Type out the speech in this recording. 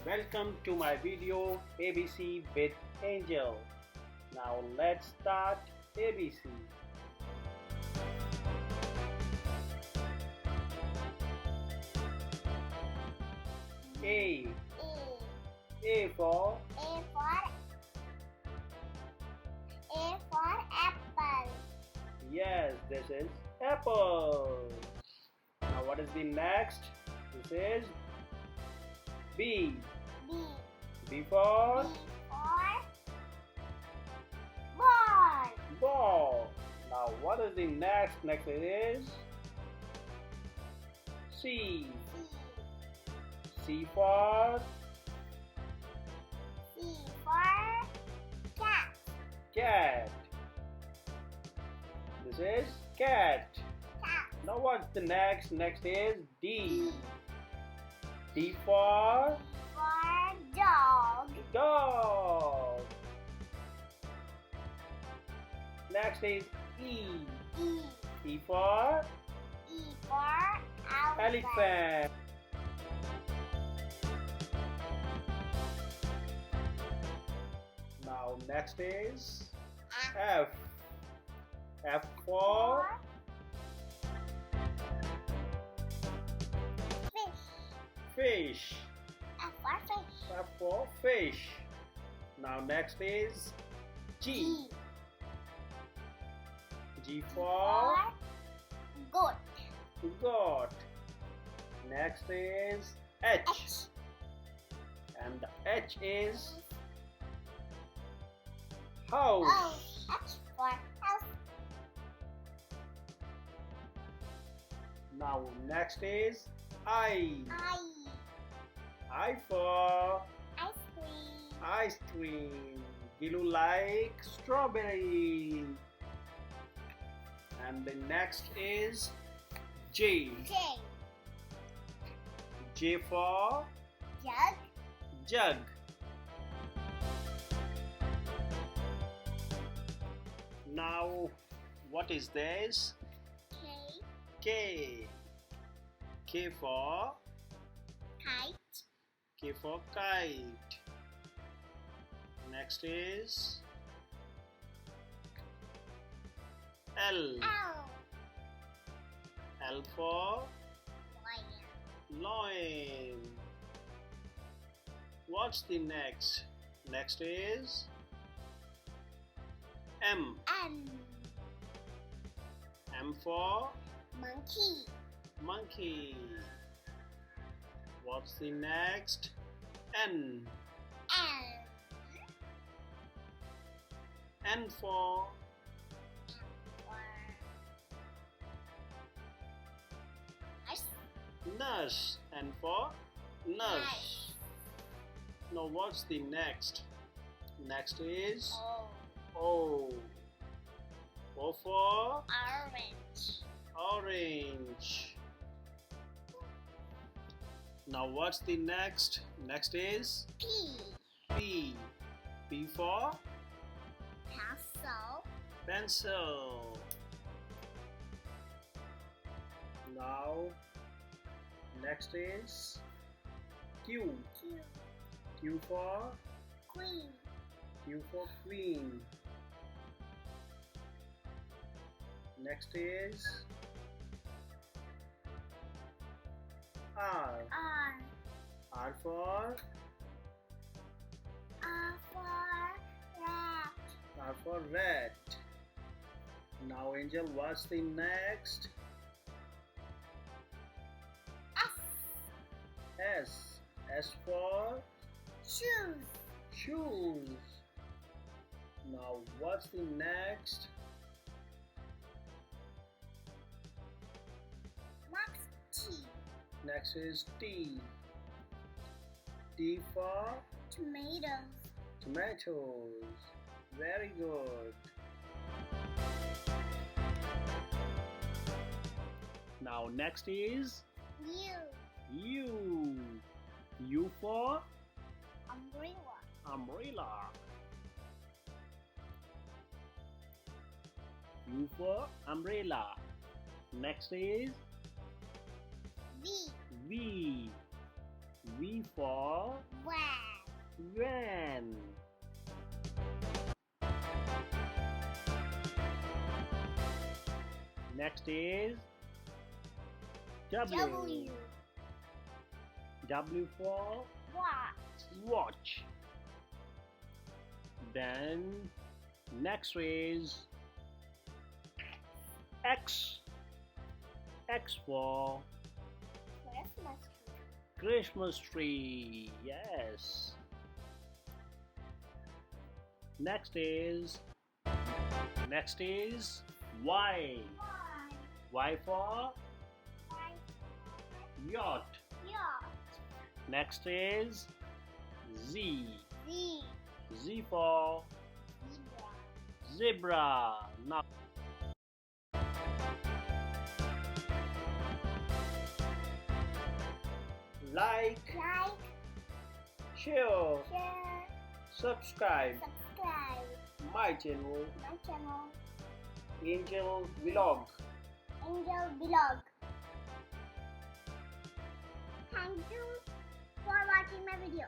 Welcome to my video ABC with Angel. Now let's start ABC. A. A for apple. yes, this is apple. Now what is the next? This is B. B. B for Ball. ball. Now what is the next? Next is C. C for Cat. cat. This is cat. Cat. Now what's the next? Next is D. D. D for Dog. dog. Next is E. E. E for elephant. Now next is F. F for fish. F for fish. Now next is G. G for Goat. goat. Next is H. And the H is house. H for house. Now next is I. I. I for Ice cream. ice cream. You like strawberry. And the next is J. J. J for Jug. jug. Now what is this? K. K. K for Kite. K for kite. Next is L. L. L for Lion. lion. What's the next? Next is M. M. M for Monkey. monkey. What's the next? N. L. N for Ice. nurse. N for nurse. Nice. Now what's the next? Next is Oh. O. O for Orange. orange. Now what's the next? Next is P. P. P for Pencil. pencil. Now next is Q. Q. Q for Queen. queen. Next is R. R. R for R for rat. R for rat. Now Angel, what's the next? S. S. S for Shoes. shoes. Now what's the next? Next T. Next is T. T for Tomatoes. tomatoes. Very good. Now next is U. U. U for Umbrella. umbrella. U for umbrella. Next is V. V. V for Well. Van. Next is W. W. W for Watch. watch. Then next is X. X for Christmas tree. Christmas tree. Yes. Next is Y. Y for Why? yacht. Yacht. Next is Z. Z. Z for Zebra. zebra. Now like, Like, share, share, subscribe subscribe my channel, my channel, Angel Vlog. Angel Vlog. Thank you for watching my video.